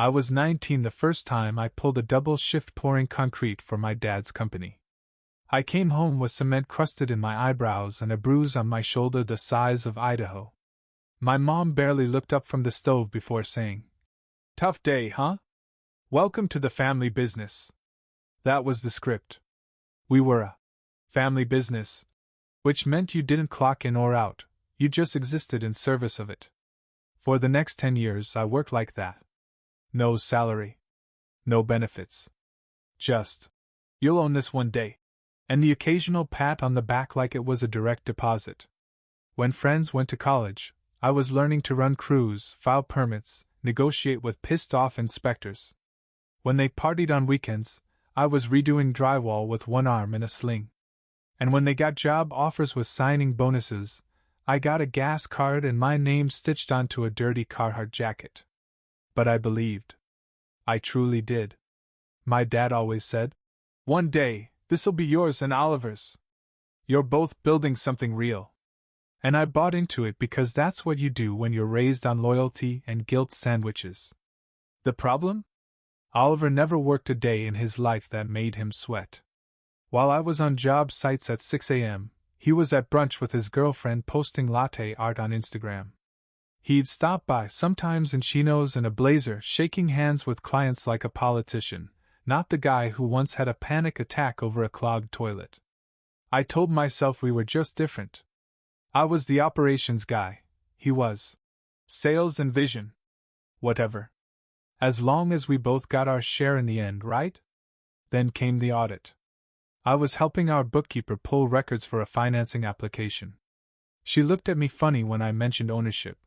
I was 19 the first time I pulled a double shift pouring concrete for my dad's company. I came home with cement crusted in my eyebrows and a bruise on my shoulder the size of Idaho. My mom barely looked up from the stove before saying, "Tough day, huh? Welcome to the family business." That was the script. We were a family business, which meant you didn't clock in or out, you just existed in service of it. For the next 10 years I worked like that. No salary. No benefits. Just, "You'll own this one day." And the occasional pat on the back like it was a direct deposit. When friends went to college, I was learning to run crews, file permits, negotiate with pissed-off inspectors. When they partied on weekends, I was redoing drywall with one arm in a sling. And when they got job offers with signing bonuses, I got a gas card and my name stitched onto a dirty Carhartt jacket. But I believed. I truly did. My dad always said, "One day, this'll be yours and Oliver's. You're both building something real." And I bought into it because that's what you do when you're raised on loyalty and guilt sandwiches. The problem? Oliver never worked a day in his life that made him sweat. While I was on job sites at 6 a.m., he was at brunch with his girlfriend posting latte art on Instagram. He'd stop by sometimes in chinos and a blazer, shaking hands with clients like a politician, not the guy who once had a panic attack over a clogged toilet. I told myself we were just different. I was the operations guy, he was sales and vision. Whatever. As long as we both got our share in the end, right? Then came the audit. I was helping our bookkeeper pull records for a financing application. She looked at me funny when I mentioned ownership.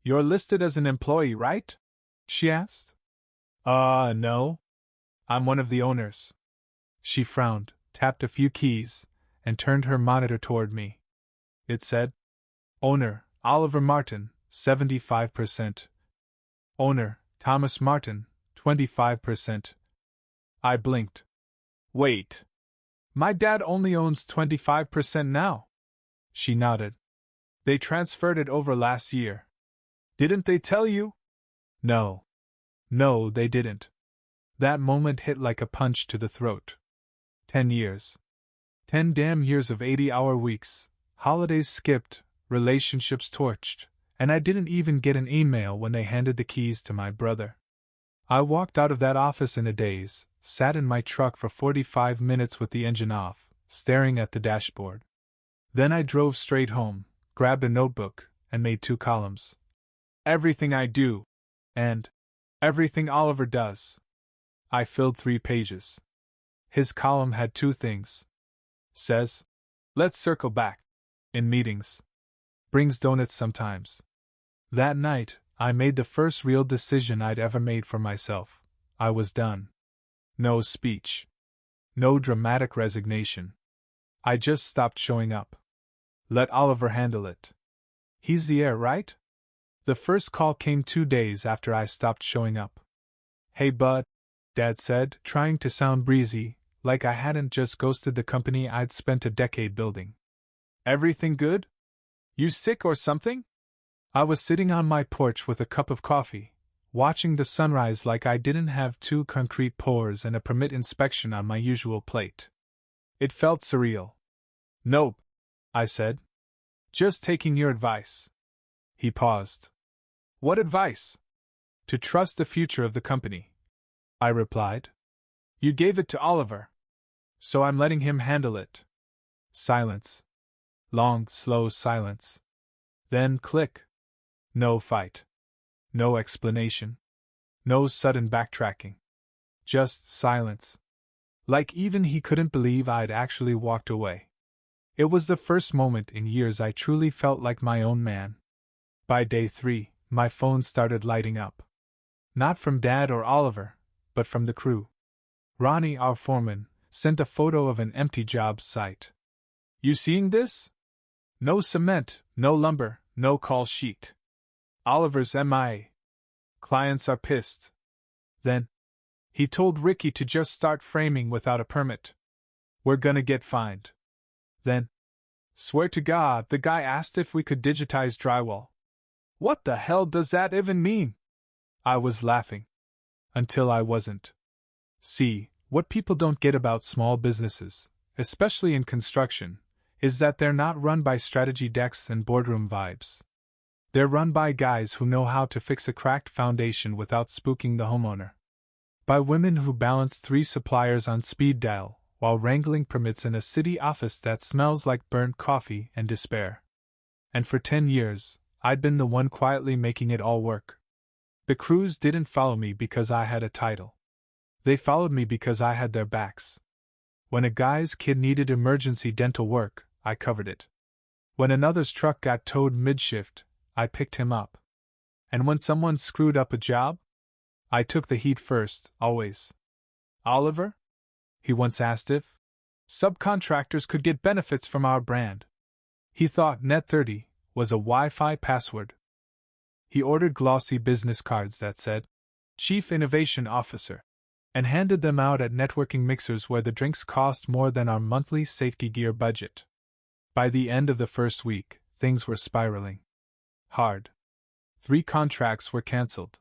"You're listed as an employee, right?" she asked. No. I'm one of the owners." She frowned, tapped a few keys, and turned her monitor toward me. It said, "Owner, Oliver Martin, 75%. Owner, Thomas Martin, 25%. I blinked. "Wait. My dad only owns 25% now." She nodded. "They transferred it over last year. Didn't they tell you?" No. No, they didn't. That moment hit like a punch to the throat. 10 years. 10 damn years of 80-hour weeks, holidays skipped, relationships torched, and I didn't even get an email when they handed the keys to my brother. I walked out of that office in a daze, sat in my truck for 45 minutes with the engine off, staring at the dashboard. Then I drove straight home, grabbed a notebook, and made 2 columns. Everything I do, and everything Oliver does. I filled 3 pages. His column had 2 things. Says, "Let's circle back. In meetings. Brings donuts sometimes." That night, I made the first real decision I'd ever made for myself. I was done. No speech. No dramatic resignation. I just stopped showing up. Let Oliver handle it. He's the heir, right? The first call came 2 days after I stopped showing up. "Hey bud," Dad said, trying to sound breezy, like I hadn't just ghosted the company I'd spent a decade building. "Everything good? You sick or something?" I was sitting on my porch with a cup of coffee, watching the sunrise like I didn't have 2 concrete pours and a permit inspection on my usual plate. It felt surreal. "Nope," I said. "Just taking your advice." He paused. "What advice?" "To trust the future of the company," I replied. "You gave it to Oliver. So I'm letting him handle it." Silence. Long, slow silence. Then click. No fight. No explanation. No sudden backtracking. Just silence. Like even he couldn't believe I'd actually walked away. It was the first moment in years I truly felt like my own man. By day 3, my phone started lighting up. Not from Dad or Oliver, but from the crew. Ronnie, our foreman, sent a photo of an empty job site. "You seeing this? No cement, no lumber, no call sheet. Oliver's MIA. Clients are pissed." Then, "He told Ricky to just start framing without a permit. We're gonna get fined." Then, "Swear to God, the guy asked if we could digitize drywall." What the hell does that even mean? I was laughing. Until I wasn't. See, what people don't get about small businesses, especially in construction, is that they're not run by strategy decks and boardroom vibes. They're run by guys who know how to fix a cracked foundation without spooking the homeowner. By women who balance 3 suppliers on speed dial while wrangling permits in a city office that smells like burnt coffee and despair. And for 10 years, I'd been the one quietly making it all work. The crews didn't follow me because I had a title. They followed me because I had their backs. When a guy's kid needed emergency dental work, I covered it. When another's truck got towed mid-shift, I picked him up. And when someone screwed up a job, I took the heat first, always. Oliver? He once asked if subcontractors could get benefits from our brand. He thought Net30 was a Wi-Fi password. He ordered glossy business cards that said, Chief Innovation Officer, and handed them out at networking mixers where the drinks cost more than our monthly safety gear budget. By the end of the first week, things were spiraling hard. 3 contracts were cancelled.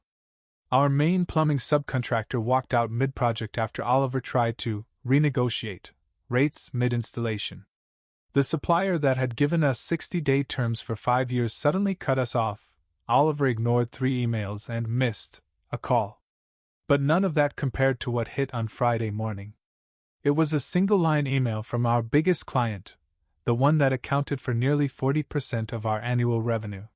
Our main plumbing subcontractor walked out mid-project after Oliver tried to renegotiate rates mid-installation. The supplier that had given us 60-day terms for 5 years suddenly cut us off. Oliver ignored 3 emails and missed a call. But none of that compared to what hit on Friday morning. It was a single-line email from our biggest client, the one that accounted for nearly 40% of our annual revenue.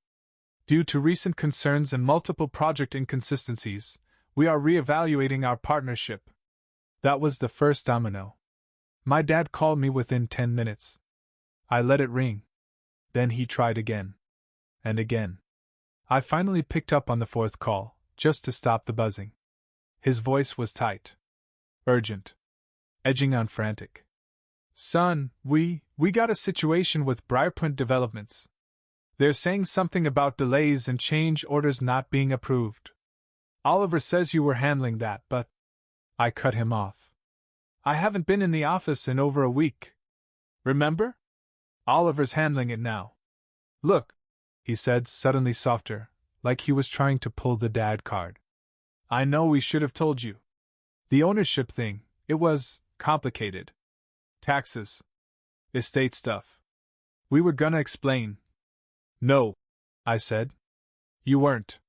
Due to recent concerns and multiple project inconsistencies, we are reevaluating our partnership. That was the first domino. My dad called me within 10 minutes. I let it ring. Then he tried again. And again. I finally picked up on the 4th call, just to stop the buzzing. His voice was tight. Urgent. Edging on frantic. Son, we got a situation with Briarpoint Developments. They're saying something about delays and change orders not being approved. Oliver says you were handling that, but I cut him off. I haven't been in the office in over a week. Remember? Oliver's handling it now. Look, he said, suddenly softer, like he was trying to pull the dad card. I know we should have told you. The ownership thing, it was complicated. Taxes. Estate stuff. We were gonna explain. No, I said. You weren't.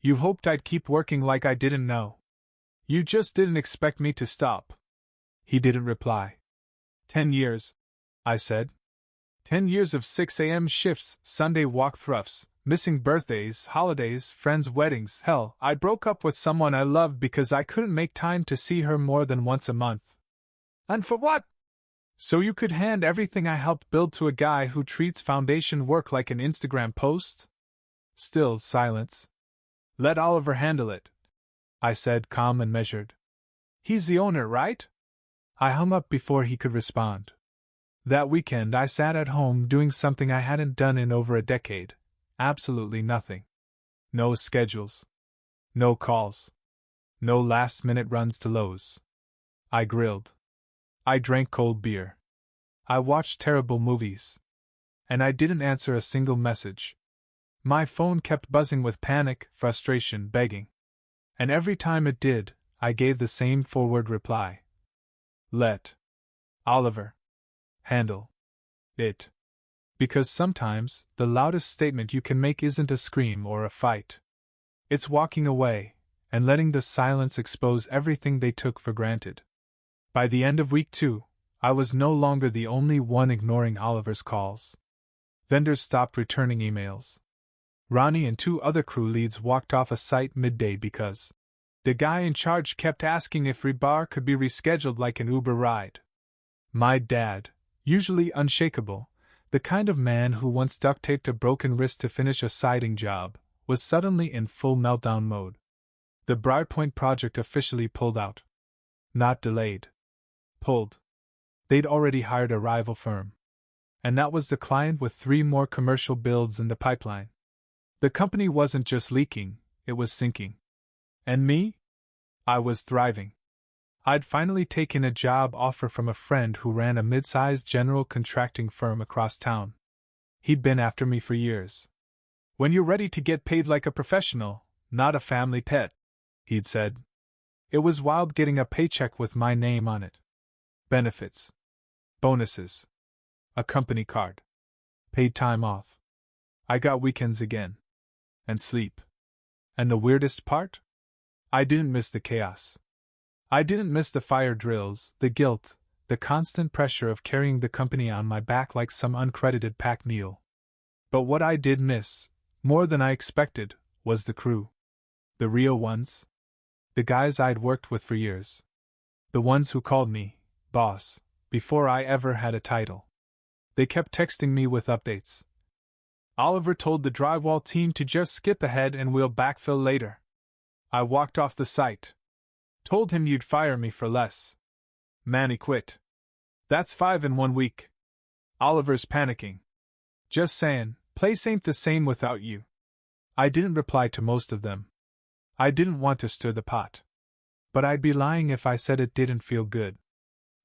You hoped I'd keep working like I didn't know. You just didn't expect me to stop. He didn't reply. 10 years, I said. 10 years of 6 a.m. shifts, Sunday walk-throughs, missing birthdays, holidays, friends' weddings. Hell, I broke up with someone I loved because I couldn't make time to see her more than once a month. And for what? So you could hand everything I helped build to a guy who treats foundation work like an Instagram post? Still silence. Let Oliver handle it, I said, calm and measured. He's the owner, right? I hung up before he could respond. That weekend I sat at home doing something I hadn't done in over a decade. Absolutely nothing. No schedules. No calls. No last-minute runs to Lowe's. I grilled. I drank cold beer. I watched terrible movies. And I didn't answer a single message. My phone kept buzzing with panic, frustration, begging. And every time it did, I gave the same forward reply. Let Oliver handle it. Because sometimes, the loudest statement you can make isn't a scream or a fight. It's walking away, and letting the silence expose everything they took for granted. By the end of week 2, I was no longer the only one ignoring Oliver's calls. Vendors stopped returning emails. Ronnie and 2 other crew leads walked off a site midday because the guy in charge kept asking if rebar could be rescheduled like an Uber ride. My dad, usually unshakable, the kind of man who once duct-taped a broken wrist to finish a siding job, was suddenly in full meltdown mode. The Briarpoint project officially pulled out. Not delayed. Pulled. They'd already hired a rival firm. And that was the client with 3 more commercial builds in the pipeline. The company wasn't just leaking, it was sinking. And me? I was thriving. I'd finally taken a job offer from a friend who ran a mid-sized general contracting firm across town. He'd been after me for years. When you're ready to get paid like a professional, not a family pet, he'd said. It was wild getting a paycheck with my name on it. Benefits. Bonuses. A company card. Paid time off. I got weekends again. And sleep. And the weirdest part? I didn't miss the chaos. I didn't miss the fire drills, the guilt, the constant pressure of carrying the company on my back like some uncredited pack mule. But what I did miss, more than I expected, was the crew. The real ones. The guys I'd worked with for years. The ones who called me boss before I ever had a title. They kept texting me with updates. Oliver told the drywall team to just skip ahead and we'll backfill later. I walked off the site. Told him you'd fire me for less. Manny quit. That's 5 in 1 week. Oliver's panicking. Just saying, place ain't the same without you. I didn't reply to most of them. I didn't want to stir the pot. But I'd be lying if I said it didn't feel good.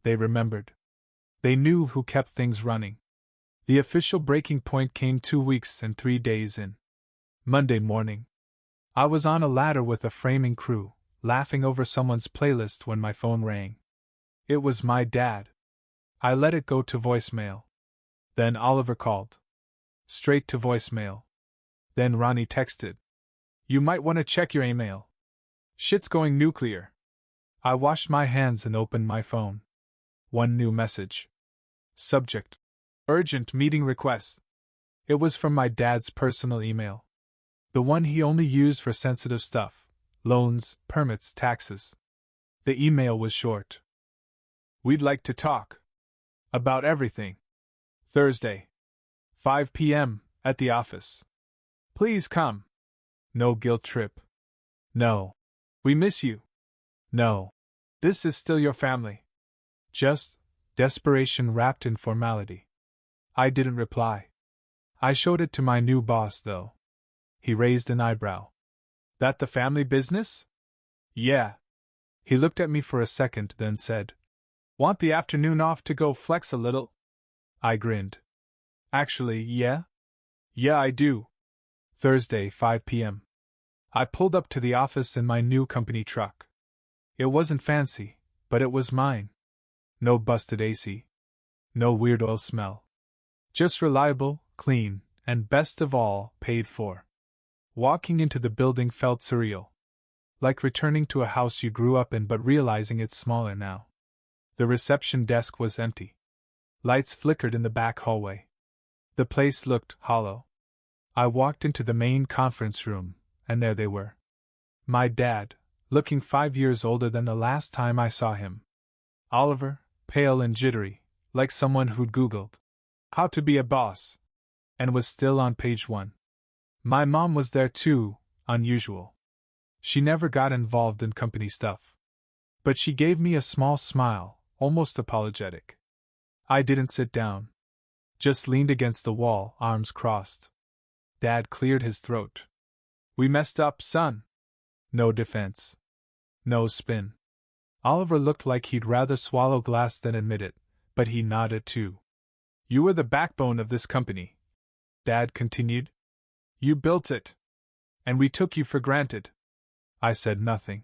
They remembered. They knew who kept things running. The official breaking point came 2 weeks and 3 days in. Monday morning. I was on a ladder with a framing crew, laughing over someone's playlist when my phone rang. It was my dad. I let it go to voicemail. Then Oliver called. Straight to voicemail. Then Ronnie texted. You might want to check your email. Shit's going nuclear. I washed my hands and opened my phone. One new message. Subject. Urgent meeting request. It was from my dad's personal email. The one he only used for sensitive stuff. Loans, permits, taxes. The email was short. We'd like to talk. About everything. Thursday. 5 p.m. at the office. Please come. No guilt trip. No. We miss you. No. This is still your family. Just desperation wrapped in formality. I didn't reply. I showed it to my new boss, though. He raised an eyebrow. That the family business? Yeah. He looked at me for a second, then said, Want the afternoon off to go flex a little? I grinned. Actually, yeah? Yeah, I do. Thursday, 5 p.m. I pulled up to the office in my new company truck. It wasn't fancy, but it was mine. No busted AC. No weird oil smell. Just reliable, clean, and best of all, paid for. Walking into the building felt surreal. Like returning to a house you grew up in but realizing it's smaller now. The reception desk was empty. Lights flickered in the back hallway. The place looked hollow. I walked into the main conference room, and there they were. My dad, looking 5 years older than the last time I saw him. Oliver, pale and jittery, like someone who'd Googled how to be a boss, and was still on page 1. My mom was there too, unusual. She never got involved in company stuff. But she gave me a small smile, almost apologetic. I didn't sit down. Just leaned against the wall, arms crossed. Dad cleared his throat. We messed up, son. No defense. No spin. Oliver looked like he'd rather swallow glass than admit it, but he nodded too. You were the backbone of this company, Dad continued. You built it. And we took you for granted. I said nothing.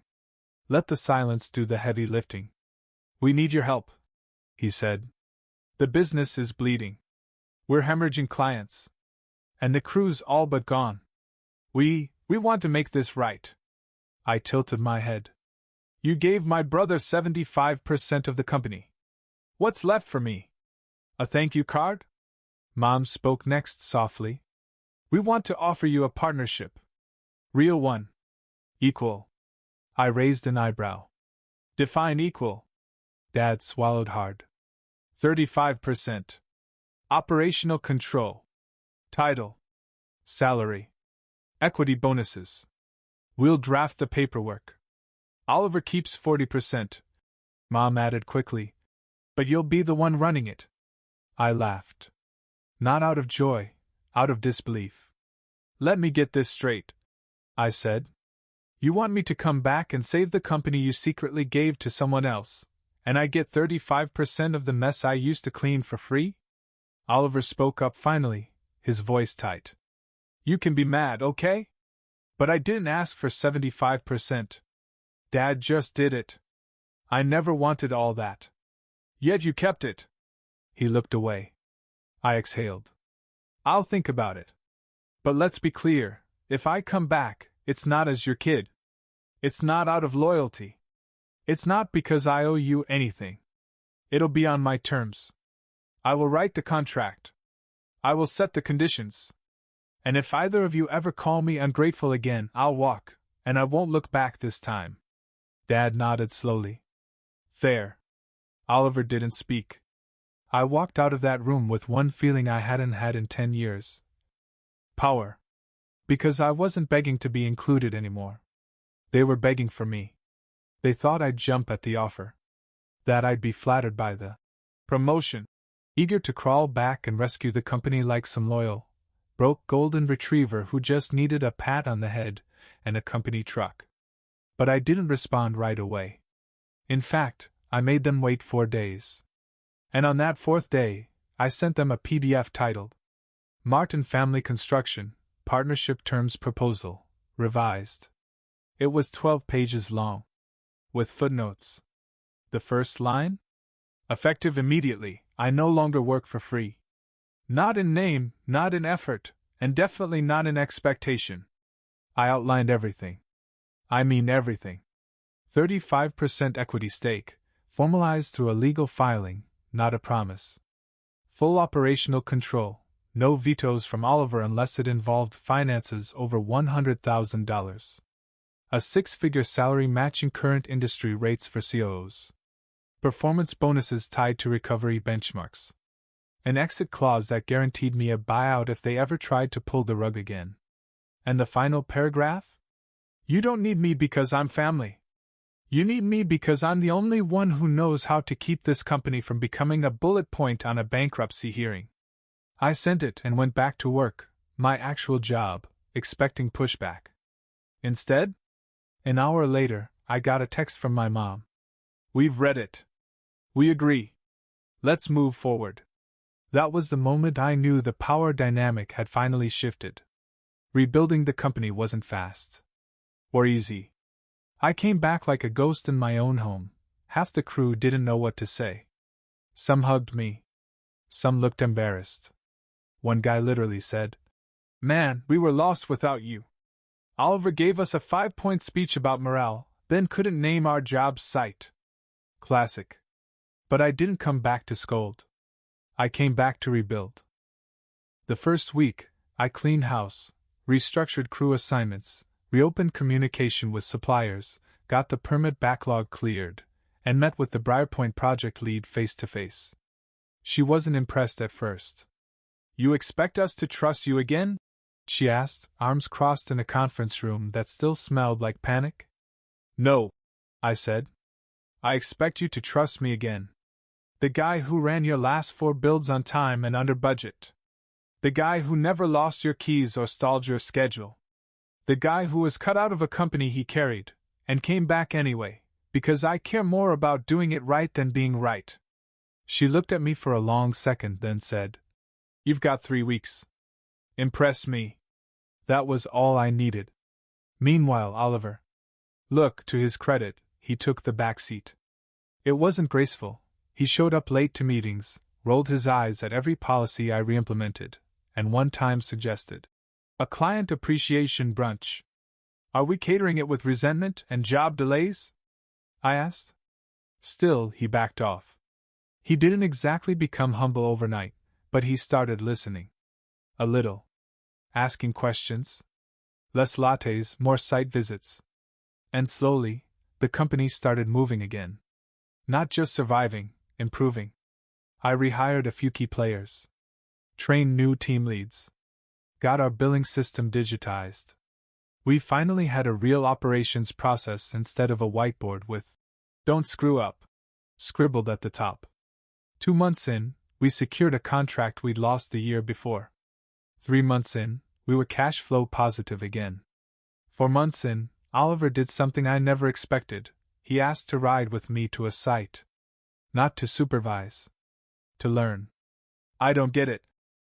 Let the silence do the heavy lifting. We need your help, he said. The business is bleeding. We're hemorrhaging clients. And the crew's all but gone. We want to make this right. I tilted my head. You gave my brother 75% of the company. What's left for me? A thank you card? Mom spoke next softly. We want to offer you a partnership. Real one. Equal. I raised an eyebrow. Define equal. Dad swallowed hard. 35%. Operational control. Title. Salary. Equity bonuses. We'll draft the paperwork. Oliver keeps 40%. Mom added quickly. But you'll be the one running it. I laughed. Not out of joy, out of disbelief. Let me get this straight, I said. You want me to come back and save the company you secretly gave to someone else, and I get 35% of the mess I used to clean for free? Oliver spoke up finally, his voice tight. You can be mad, okay? But I didn't ask for 75%. Dad just did it. I never wanted all that. Yet you kept it. He looked away. I exhaled. I'll think about it. But let's be clear, if I come back, it's not as your kid. It's not out of loyalty. It's not because I owe you anything. It'll be on my terms. I will write the contract. I will set the conditions. And if either of you ever call me ungrateful again, I'll walk, and I won't look back this time. Dad nodded slowly. There. Oliver didn't speak. I walked out of that room with one feeling I hadn't had in 10 years. Power. Because I wasn't begging to be included anymore. They were begging for me. They thought I'd jump at the offer. That I'd be flattered by the promotion. Eager to crawl back and rescue the company like some loyal, broke golden retriever who just needed a pat on the head and a company truck. But I didn't respond right away. In fact, I made them wait 4 days. And on that 4th day, I sent them a PDF titled Martin Family Construction, Partnership Terms Proposal, Revised. It was 12 pages long. With footnotes. The first line? Effective immediately, I no longer work for free. Not in name, not in effort, and definitely not in expectation. I outlined everything. I mean everything. 35% equity stake, formalized through a legal filing, not a promise. Full operational control, no vetoes from Oliver unless it involved finances over $100,000. A 6-figure salary matching current industry rates for COOs. Performance bonuses tied to recovery benchmarks. An exit clause that guaranteed me a buyout if they ever tried to pull the rug again. And the final paragraph? You don't need me because I'm family. You need me because I'm the only one who knows how to keep this company from becoming a bullet point on a bankruptcy hearing. I sent it and went back to work, my actual job, expecting pushback. Instead, an hour later, I got a text from my mom. We've read it. We agree. Let's move forward. That was the moment I knew the power dynamic had finally shifted. Rebuilding the company wasn't fast. Or easy. I came back like a ghost in my own home. Half the crew didn't know what to say. Some hugged me. Some looked embarrassed. One guy literally said, "Man, we were lost without you." Oliver gave us a 5-point speech about morale, then couldn't name our job site. Classic. But I didn't come back to scold. I came back to rebuild. The first week, I cleaned house, restructured crew assignments, reopened communication with suppliers, got the permit backlog cleared, and met with the Briarpoint project lead face to face. She wasn't impressed at first. "You expect us to trust you again?" she asked, arms crossed in a conference room that still smelled like panic. "No," I said. "I expect you to trust me again. The guy who ran your last 4 builds on time and under budget. The guy who never lost your keys or stalled your schedule. The guy who was cut out of a company he carried, and came back anyway, because I care more about doing it right than being right." She looked at me for a long second, then said, "You've got 3 weeks. Impress me." That was all I needed. Meanwhile, Oliver. Look, to his credit, he took the back seat. It wasn't graceful. He showed up late to meetings, rolled his eyes at every policy I re-implemented, and one time suggested a client appreciation brunch. "Are we catering it with resentment and job delays?" I asked. Still, he backed off. He didn't exactly become humble overnight, but he started listening. A little. Asking questions. Less lattes, more site visits. And slowly, the company started moving again. Not just surviving, improving. I rehired a few key players. Trained new team leads. Got our billing system digitized. We finally had a real operations process instead of a whiteboard with "Don't screw up" scribbled at the top. 2 months in, we secured a contract we'd lost the year before. 3 months in, we were cash flow positive again. 4 months in, Oliver did something I never expected. He asked to ride with me to a site. Not to supervise. To learn. "I don't get it,"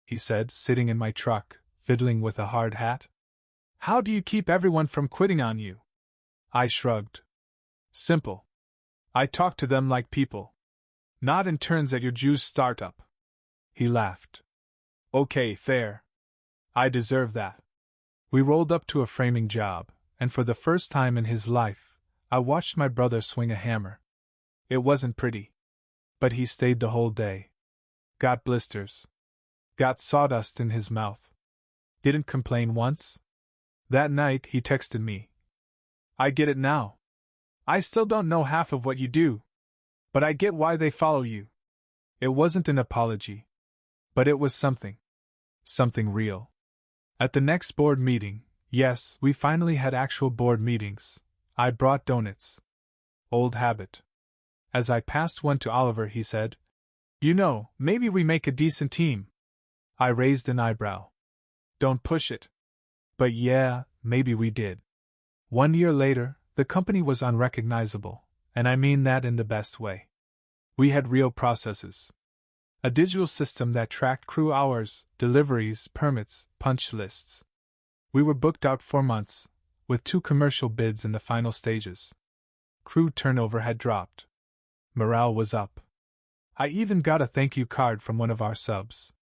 he said, sitting in my truck, fiddling with a hard hat. "How do you keep everyone from quitting on you?" I shrugged. Simple. I talk to them like people. Not interns at your juice startup. He laughed. Okay, fair. I deserve that. We rolled up to a framing job, and for the first time in his life, I watched my brother swing a hammer. It wasn't pretty. But he stayed the whole day. Got blisters. Got sawdust in his mouth. Didn't complain once. That night he texted me. I get it now. I still don't know half of what you do. But I get why they follow you. It wasn't an apology. But it was something. Something real. At the next board meeting, yes, we finally had actual board meetings, I brought donuts. Old habit. As I passed one to Oliver, he said, "You know, maybe we make a decent team." I raised an eyebrow. Don't push it. But yeah, maybe we did. 1 year later, the company was unrecognizable, and I mean that in the best way. We had real processes. A digital system that tracked crew hours, deliveries, permits, punch lists. We were booked out for months, with 2 commercial bids in the final stages. Crew turnover had dropped. Morale was up. I even got a thank you card from one of our subs.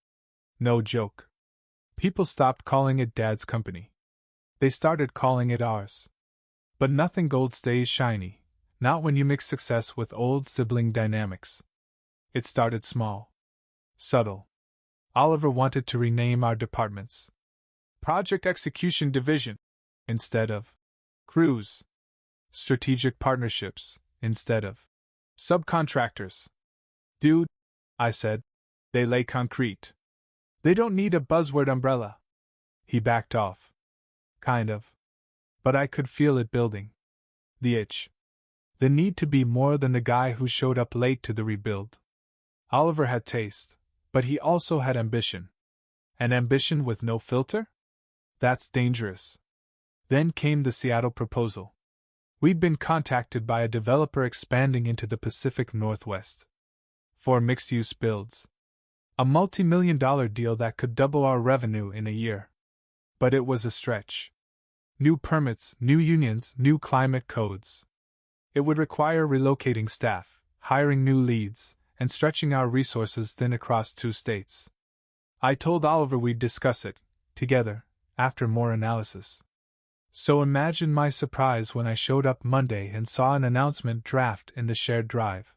No joke. People stopped calling it Dad's company. They started calling it ours. But nothing gold stays shiny, not when you mix success with old sibling dynamics. It started small. Subtle. Oliver wanted to rename our departments. Project Execution Division, instead of Crews. Strategic Partnerships, instead of Subcontractors. Dude, I said, they lay concrete. They don't need a buzzword umbrella. He backed off. Kind of. But I could feel it building. The itch. The need to be more than the guy who showed up late to the rebuild. Oliver had taste, but he also had ambition. An ambition with no filter? That's dangerous. Then came the Seattle proposal. We'd been contacted by a developer expanding into the Pacific Northwest. For mixed-use builds. A multi-million-dollar deal that could double our revenue in a year. But it was a stretch. New permits, new unions, new climate codes. It would require relocating staff, hiring new leads, and stretching our resources thin across 2 states. I told Oliver we'd discuss it, together, after more analysis. So imagine my surprise when I showed up Monday and saw an announcement draft in the shared drive.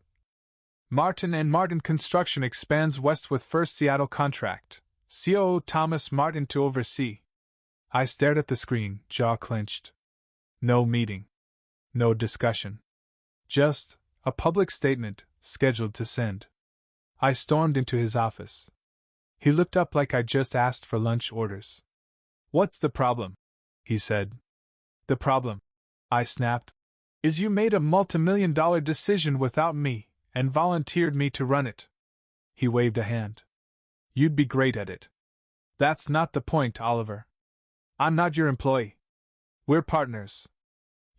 Martin & Martin Construction expands west with first Seattle contract. COO Thomas Martin to oversee. I stared at the screen, jaw clenched. No meeting. No discussion. Just a public statement, scheduled to send. I stormed into his office. He looked up like I'd just asked for lunch orders. "What's the problem?" he said. "The problem," I snapped, "is you made a multimillion-dollar decision without me, and volunteered me to run it." He waved a hand. "You'd be great at it." "That's not the point, Oliver. I'm not your employee. We're partners.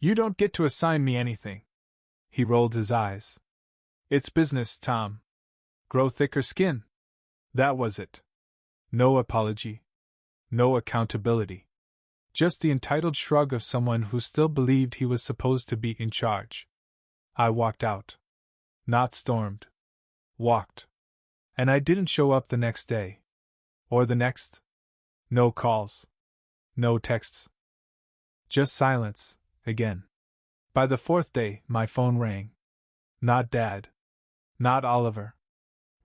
You don't get to assign me anything." He rolled his eyes. "It's business, Tom. Grow thicker skin." That was it. No apology. No accountability. Just the entitled shrug of someone who still believed he was supposed to be in charge. I walked out. Not stormed. Walked. And I didn't show up the next day. Or the next. No calls. No texts. Just silence, again. By the 4th day, my phone rang. Not Dad. Not Oliver.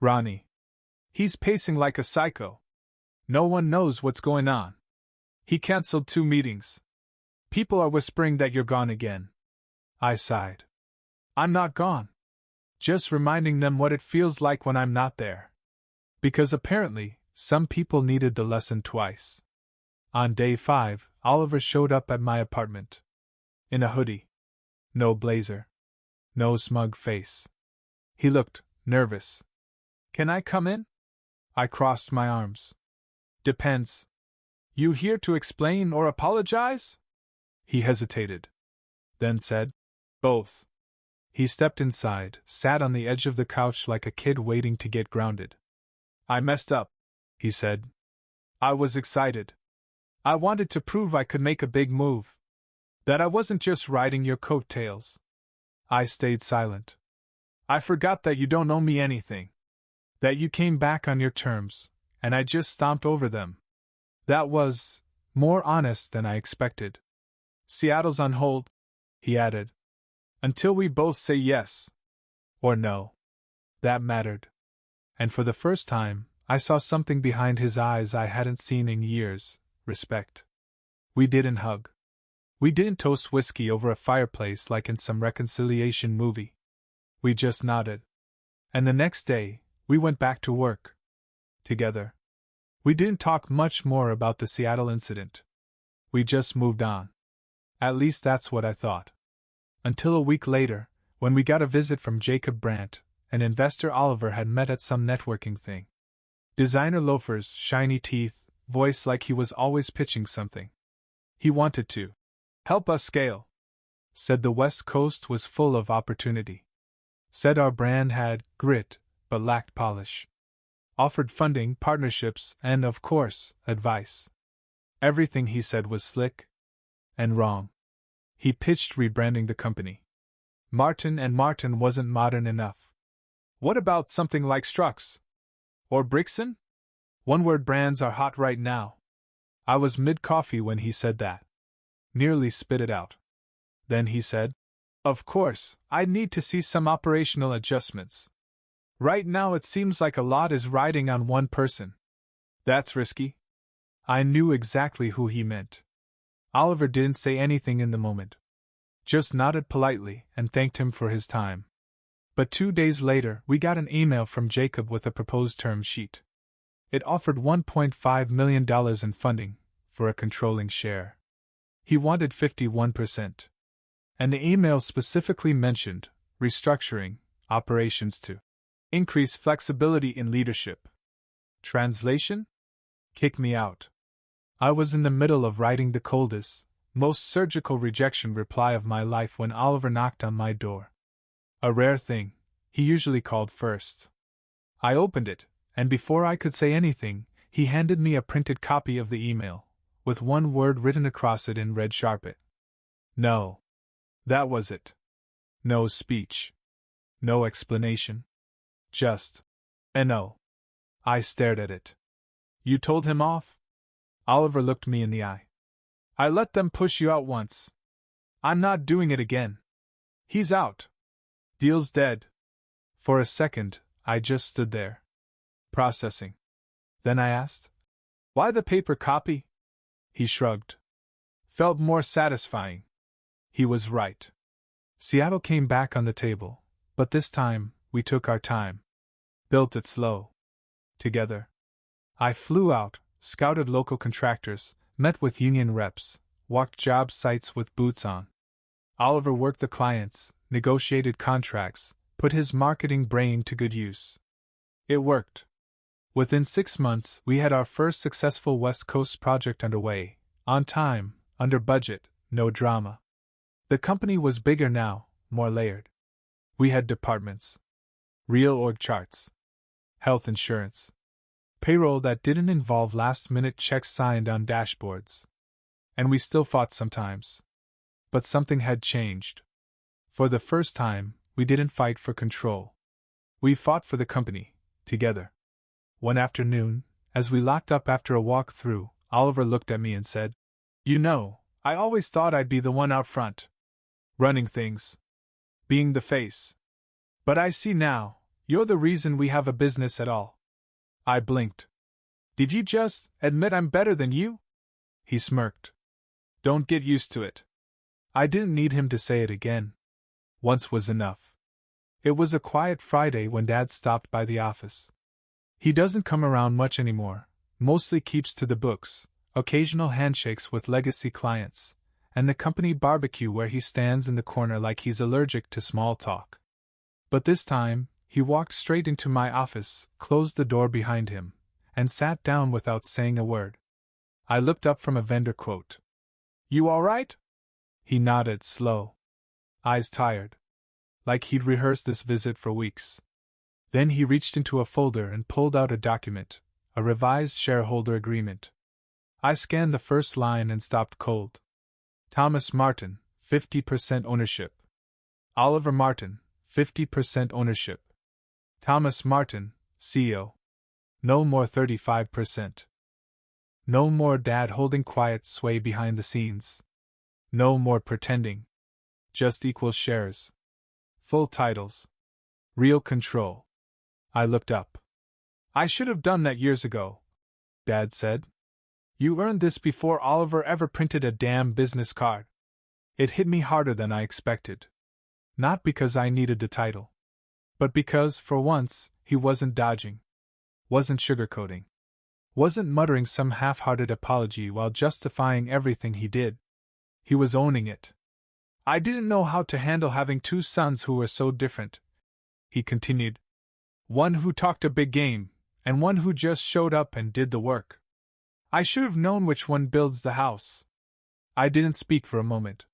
Ronnie. He's pacing like a psycho. No one knows what's going on. He canceled 2 meetings. People are whispering that you're gone again. I sighed. I'm not gone. Just reminding them what it feels like when I'm not there. Because apparently, some people needed the lesson twice. On day 5, Oliver showed up at my apartment. In a hoodie. No blazer. No smug face. He looked nervous. "Can I come in?" I crossed my arms. "Depends. You here to explain or apologize?" He hesitated. Then said, "Both." He stepped inside, sat on the edge of the couch like a kid waiting to get grounded. "I messed up," he said. "I was excited. I wanted to prove I could make a big move. That I wasn't just riding your coattails." I stayed silent. I forgot that you don't owe me anything. That you came back on your terms, and I just stomped over them. That was more honest than I expected. Seattle's on hold, he added. Until we both say yes. Or no. That mattered. And for the first time, I saw something behind his eyes I hadn't seen in years: respect. We didn't hug. We didn't toast whiskey over a fireplace like in some reconciliation movie. We just nodded. And the next day, we went back to work. Together. We didn't talk much more about the Seattle incident. We just moved on. At least that's what I thought. Until a week later, when we got a visit from Jacob Brandt, an investor Oliver had met at some networking thing. Designer loafers, shiny teeth, voice like he was always pitching something. He wanted to help us scale. Said the West Coast was full of opportunity. Said our brand had grit, but lacked polish. Offered funding, partnerships, and, of course, advice. Everything he said was slick and wrong. He pitched rebranding the company. Martin & Martin wasn't modern enough. What about something like Strux? Or Brixton? One-word brands are hot right now. I was mid-coffee when he said that. Nearly spit it out. Then he said, "Of course, I'd need to see some operational adjustments. Right now it seems like a lot is riding on one person. That's risky." I knew exactly who he meant. Oliver didn't say anything in the moment. Just nodded politely and thanked him for his time. But 2 days later, we got an email from Jacob with a proposed term sheet. It offered $1.5 million in funding for a controlling share. He wanted 51%. And the email specifically mentioned restructuring operations to increase flexibility in leadership. Translation? Kick me out. I was in the middle of writing the coldest, most surgical rejection reply of my life when Oliver knocked on my door. A rare thing, he usually called first. I opened it, and before I could say anything, he handed me a printed copy of the email, with one word written across it in red sharpet. No. That was it. No speech. No explanation. Just a no. I stared at it. You told him off? Oliver looked me in the eye. I let them push you out once. I'm not doing it again. He's out. Deal's dead. For a second, I just stood there, processing. Then I asked, "Why the paper copy?" He shrugged. Felt more satisfying. He was right. Seattle came back on the table, but this time, we took our time. Built it slow. Together. I flew out, scouted local contractors, met with union reps, walked job sites with boots on. Oliver worked the clients, negotiated contracts, put his marketing brain to good use. It worked. Within 6 months, we had our first successful West Coast project underway, on time, under budget, no drama. The company was bigger now, more layered. We had departments. Real org charts. Health insurance. Payroll that didn't involve last-minute checks signed on dashboards. And we still fought sometimes. But something had changed. For the first time, we didn't fight for control. We fought for the company, together. One afternoon, as we locked up after a walk through, Oliver looked at me and said, "You know, I always thought I'd be the one out front. Running things. Being the face. But I see now, you're the reason we have a business at all." I blinked. "Did you just admit I'm better than you?" He smirked. "Don't get used to it." I didn't need him to say it again. Once was enough. It was a quiet Friday when Dad stopped by the office. He doesn't come around much anymore, mostly keeps to the books, occasional handshakes with legacy clients, and the company barbecue where he stands in the corner like he's allergic to small talk. But this time, he walked straight into my office, closed the door behind him, and sat down without saying a word. I looked up from a vendor quote. "You all right?" He nodded, slow. Eyes tired. Like he'd rehearsed this visit for weeks. Then he reached into a folder and pulled out a document, a revised shareholder agreement. I scanned the first line and stopped cold. Thomas Martin, 50% ownership. Oliver Martin, 50% ownership. Thomas Martin, CEO. No more 35%. No more Dad holding quiet sway behind the scenes. No more pretending. Just equal shares. Full titles. Real control. I looked up. I should have done that years ago, Dad said. You earned this before Oliver ever printed a damn business card. It hit me harder than I expected. Not because I needed the title, but because, for once, he wasn't dodging. Wasn't sugarcoating. Wasn't muttering some half-hearted apology while justifying everything he did. He was owning it. I didn't know how to handle having two sons who were so different, he continued. One who talked a big game, and one who just showed up and did the work. I should have known which one builds the house. I didn't speak for a moment.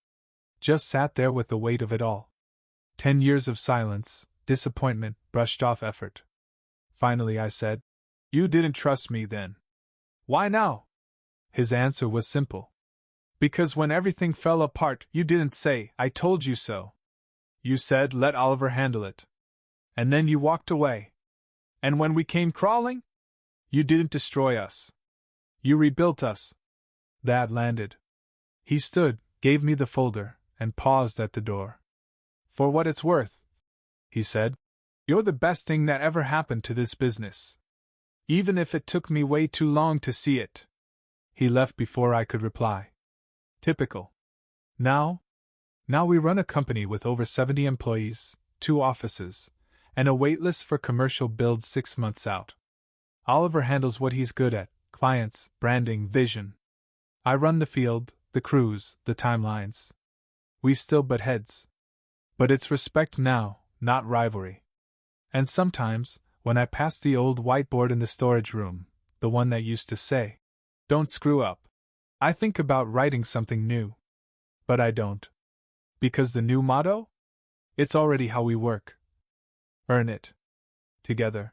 Just sat there with the weight of it all. 10 years of silence, disappointment, brushed off effort. Finally I said, You didn't trust me then. Why now? His answer was simple. Because when everything fell apart, you didn't say, I told you so. You said, let Oliver handle it. And then you walked away. And when we came crawling? You didn't destroy us. You rebuilt us. That landed. He stood, gave me the folder, and paused at the door. For what it's worth, he said, you're the best thing that ever happened to this business. Even if it took me way too long to see it. He left before I could reply. Typical. Now we run a company with over 70 employees, 2 offices, and a waitlist for commercial builds 6 months out. Oliver handles what he's good at, clients, branding, vision. I run the field, the crews, the timelines. We still butt heads. But it's respect now, not rivalry. And sometimes, when I pass the old whiteboard in the storage room, the one that used to say, Don't screw up, I think about writing something new. But I don't. Because the new motto? It's already how we work. Earn it. Together.